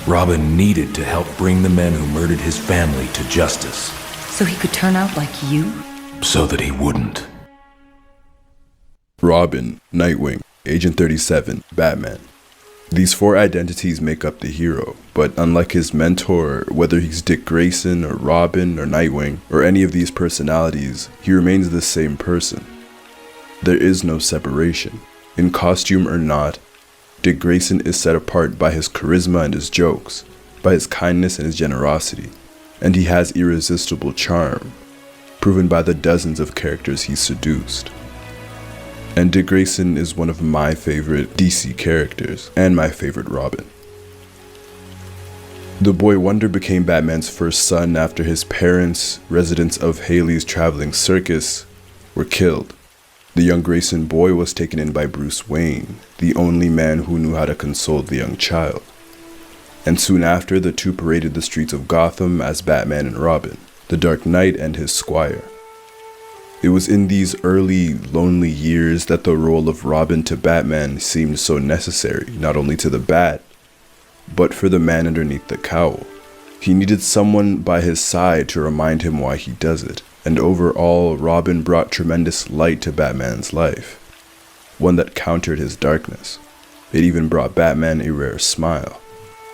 Robin needed to help bring the men who murdered his family to justice. So he could turn out like you? So that he wouldn't. Robin, Nightwing, Agent 37, Batman. These four identities make up the hero, but unlike his mentor, whether he's Dick Grayson or Robin or Nightwing, or any of these personalities, he remains the same person. There is no separation. In costume or not, Dick Grayson is set apart by his charisma and his jokes, by his kindness and his generosity, and he has irresistible charm, proven by the dozens of characters he's seduced. And Dick Grayson is one of my favorite DC characters, and my favorite Robin. The Boy Wonder became Batman's first son after his parents, residents of Haley's traveling circus, were killed. The young Grayson boy was taken in by Bruce Wayne, the only man who knew how to console the young child. And soon after, the two paraded the streets of Gotham as Batman and Robin, the Dark Knight and his squire. It was in these early, lonely years that the role of Robin to Batman seemed so necessary, not only to the Bat, but for the man underneath the cowl. He needed someone by his side to remind him why he does it, and overall, Robin brought tremendous light to Batman's life, one that countered his darkness. It even brought Batman a rare smile.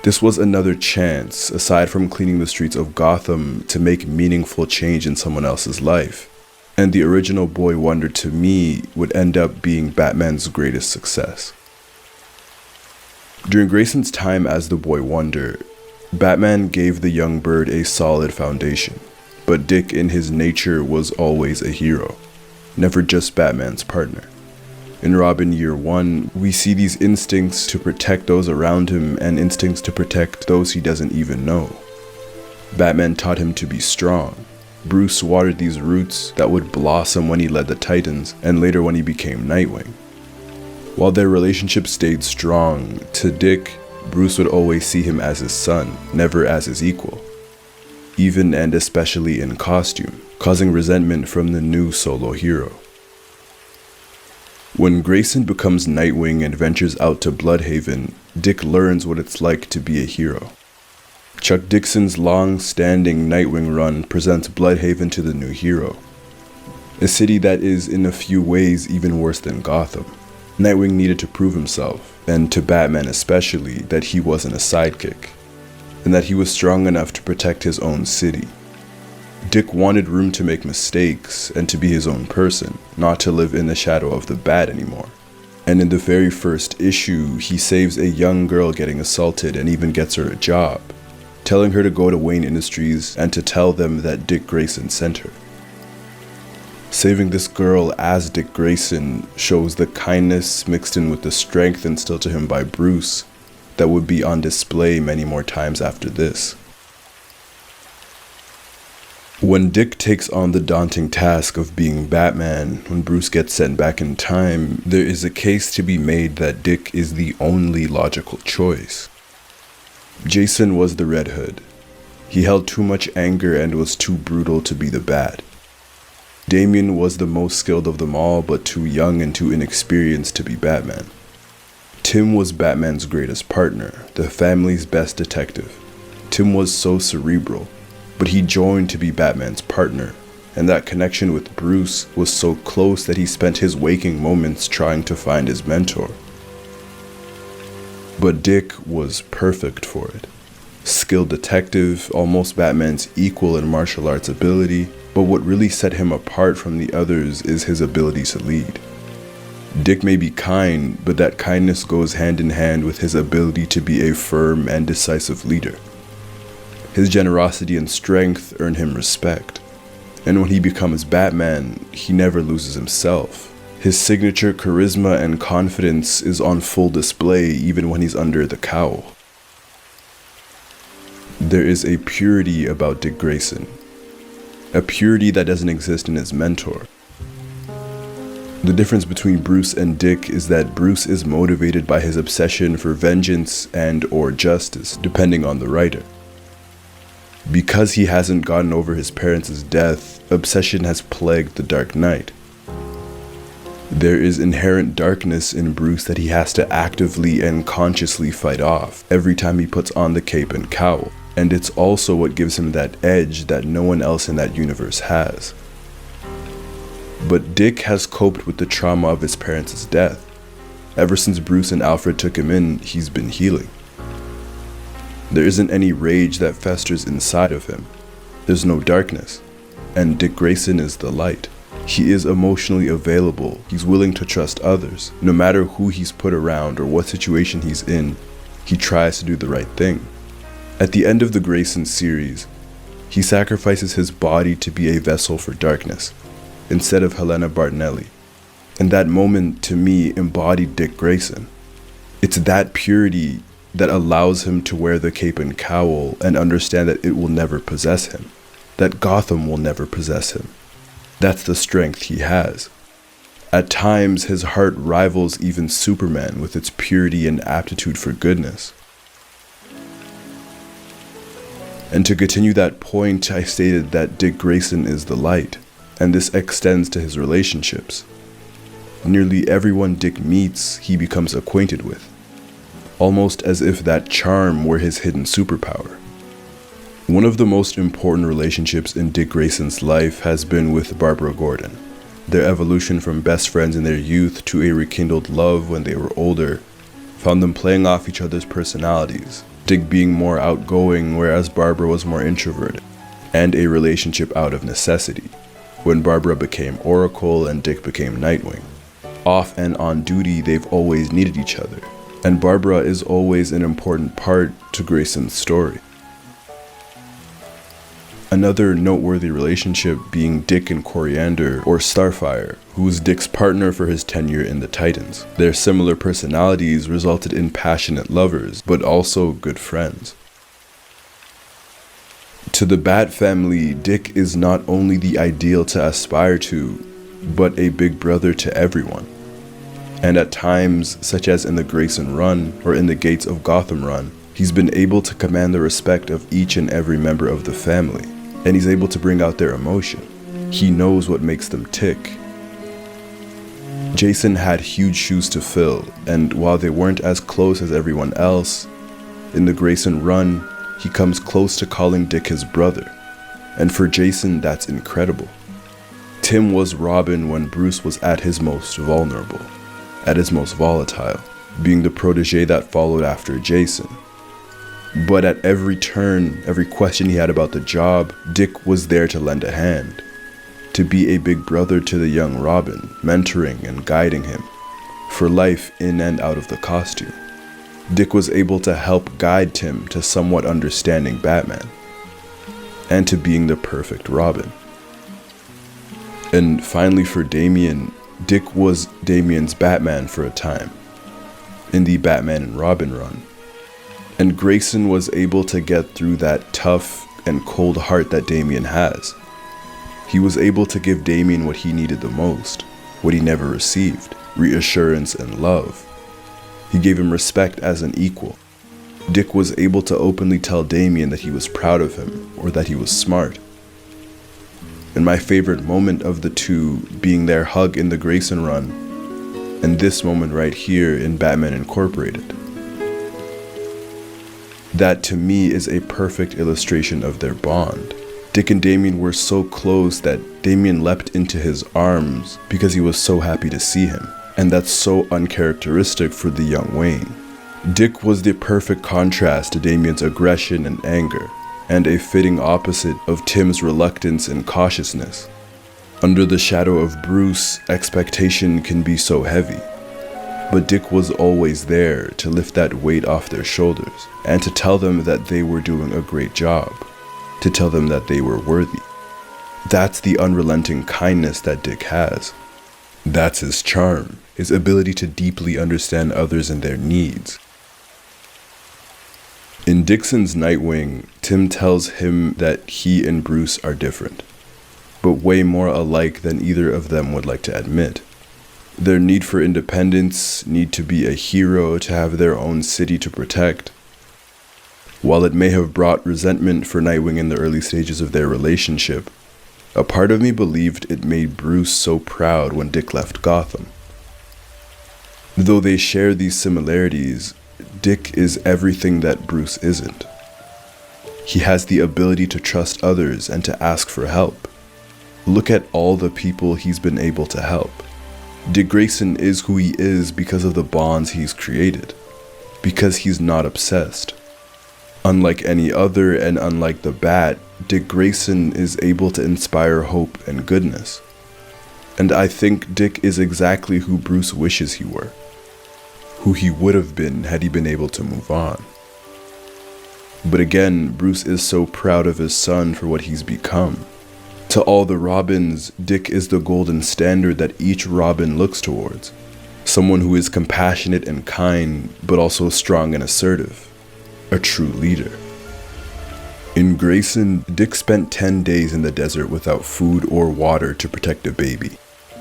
This was another chance, aside from cleaning the streets of Gotham, to make meaningful change in someone else's life. And the original Boy Wonder, to me, would end up being Batman's greatest success. During Grayson's time as the Boy Wonder, Batman gave the young bird a solid foundation, but Dick in his nature was always a hero, never just Batman's partner. In Robin Year One, we see these instincts to protect those around him and instincts to protect those he doesn't even know. Batman taught him to be strong. Bruce watered these roots that would blossom when he led the Titans, and later when he became Nightwing. While their relationship stayed strong, to Dick, Bruce would always see him as his son, never as his equal, even and especially in costume, causing resentment from the new solo hero. When Grayson becomes Nightwing and ventures out to Bloodhaven, Dick learns what it's like to be a hero. Chuck Dixon's long-standing Nightwing run presents Bloodhaven to the new hero, a city that is in a few ways even worse than Gotham. Nightwing needed to prove himself, and to Batman especially, that he wasn't a sidekick, and that he was strong enough to protect his own city. Dick wanted room to make mistakes and to be his own person, not to live in the shadow of the Bat anymore. And in the very first issue, he saves a young girl getting assaulted and even gets her a job, telling her to go to Wayne Industries and to tell them that Dick Grayson sent her. Saving this girl as Dick Grayson shows the kindness mixed in with the strength instilled to him by Bruce that would be on display many more times after this. When Dick takes on the daunting task of being Batman, when Bruce gets sent back in time, there is a case to be made that Dick is the only logical choice. Jason was the Red Hood. He held too much anger and was too brutal to be the Bat. Damian was the most skilled of them all, but too young and too inexperienced to be Batman. Tim was Batman's greatest partner, the family's best detective. Tim was so cerebral, but he joined to be Batman's partner, and that connection with Bruce was so close that he spent his waking moments trying to find his mentor. But Dick was perfect for it. Skilled detective, almost Batman's equal in martial arts ability, but what really set him apart from the others is his ability to lead. Dick may be kind, but that kindness goes hand in hand with his ability to be a firm and decisive leader. His generosity and strength earn him respect, and when he becomes Batman, he never loses himself. His signature charisma and confidence is on full display even when he's under the cowl. There is a purity about Dick Grayson, a purity that doesn't exist in his mentor. The difference between Bruce and Dick is that Bruce is motivated by his obsession for vengeance and/or justice, depending on the writer. Because he hasn't gotten over his parents' death, obsession has plagued the Dark Knight. There is inherent darkness in Bruce that he has to actively and consciously fight off every time he puts on the cape and cowl, and it's also what gives him that edge that no one else in that universe has. But Dick has coped with the trauma of his parents' death. Ever since Bruce and Alfred took him in, he's been healing. There isn't any rage that festers inside of him. There's no darkness, and Dick Grayson is the light. He is emotionally available. He's willing to trust others. No matter who he's put around or what situation he's in, he tries to do the right thing. At the end of the Grayson series, he sacrifices his body to be a vessel for darkness, instead of Helena Bartonelli. And that moment, to me, embodied Dick Grayson. It's that purity that allows him to wear the cape and cowl and understand that it will never possess him, that Gotham will never possess him. That's the strength he has. At times, his heart rivals even Superman with its purity and aptitude for goodness. And to continue that point, I stated that Dick Grayson is the light, and this extends to his relationships. Nearly everyone Dick meets, he becomes acquainted with, almost as if that charm were his hidden superpower. One of the most important relationships in Dick Grayson's life has been with Barbara Gordon. Their evolution from best friends in their youth to a rekindled love when they were older found them playing off each other's personalities, Dick being more outgoing whereas Barbara was more introverted, and a relationship out of necessity, when Barbara became Oracle and Dick became Nightwing. Off and on duty, they've always needed each other, and Barbara is always an important part to Grayson's story. Another noteworthy relationship being Dick and Coriander, or Starfire, who was Dick's partner for his tenure in the Titans. Their similar personalities resulted in passionate lovers, but also good friends. To the Bat family, Dick is not only the ideal to aspire to, but a big brother to everyone. And at times, such as in the Grayson run or in the Gates of Gotham run, he's been able to command the respect of each and every member of the family, and he's able to bring out their emotion. He knows what makes them tick. Jason had huge shoes to fill, and while they weren't as close as everyone else, in the Grayson run, he comes close to calling Dick his brother, and for Jason, that's incredible. Tim was Robin when Bruce was at his most vulnerable, at his most volatile, being the protege that followed after Jason. But at every turn, every question he had about the job, Dick was there to lend a hand, to be a big brother to the young Robin, mentoring and guiding him, for life in and out of the costume. Dick was able to help guide Tim to somewhat understanding Batman, and to being the perfect Robin. And finally for Damian, Dick was Damian's Batman for a time, in the Batman and Robin run. And Grayson was able to get through that tough and cold heart that Damian has. He was able to give Damian what he needed the most, what he never received, reassurance and love. He gave him respect as an equal. Dick was able to openly tell Damian that he was proud of him, or that he was smart. And my favorite moment of the two being their hug in the Grayson run, and this moment right here in Batman Incorporated. That to me is a perfect illustration of their bond. Dick and Damian were so close that Damian leapt into his arms because he was so happy to see him, and that's so uncharacteristic for the young Wayne. Dick was the perfect contrast to Damian's aggression and anger, and a fitting opposite of Tim's reluctance and cautiousness. Under the shadow of Bruce, expectation can be so heavy, but Dick was always there to lift that weight off their shoulders, and to tell them that they were doing a great job, to tell them that they were worthy. That's the unrelenting kindness that Dick has. That's his charm, his ability to deeply understand others and their needs. In Dixon's Nightwing, Tim tells him that he and Bruce are different, but way more alike than either of them would like to admit. Their need for independence, need to be a hero, to have their own city to protect. While it may have brought resentment for Nightwing in the early stages of their relationship, a part of me believed it made Bruce so proud when Dick left Gotham, Though they share these similarities, Dick is everything that Bruce isn't. He has the ability to trust others and to ask for help. Look at all the people he's been able to help. Dick Grayson is who he is because of the bonds he's created, because he's not obsessed. Unlike any other and unlike the Bat, Dick Grayson is able to inspire hope and goodness. And I think Dick is exactly who Bruce wishes he were, who he would have been had he been able to move on. But again, Bruce is so proud of his son for what he's become. To all the Robins, Dick is the golden standard that each Robin looks towards. Someone who is compassionate and kind, but also strong and assertive. A true leader. In Grayson, Dick spent 10 days in the desert without food or water to protect a baby.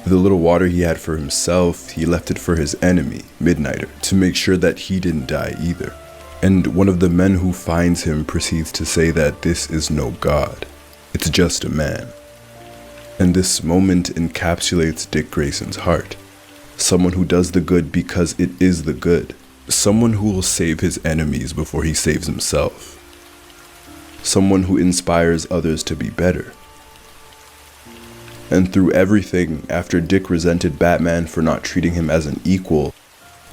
The little water he had for himself, he left it for his enemy, Midnighter, to make sure that he didn't die either. And one of the men who finds him proceeds to say that this is no god. It's just a man. And this moment encapsulates Dick Grayson's heart. Someone who does the good because it is the good. Someone who will save his enemies before he saves himself. Someone who inspires others to be better. And through everything, after Dick resented Batman for not treating him as an equal,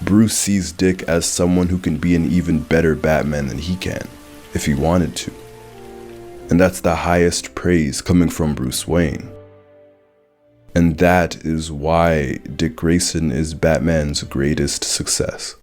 Bruce sees Dick as someone who can be an even better Batman than he can, if he wanted to. And that's the highest praise coming from Bruce Wayne. And that is why Dick Grayson is Batman's greatest success.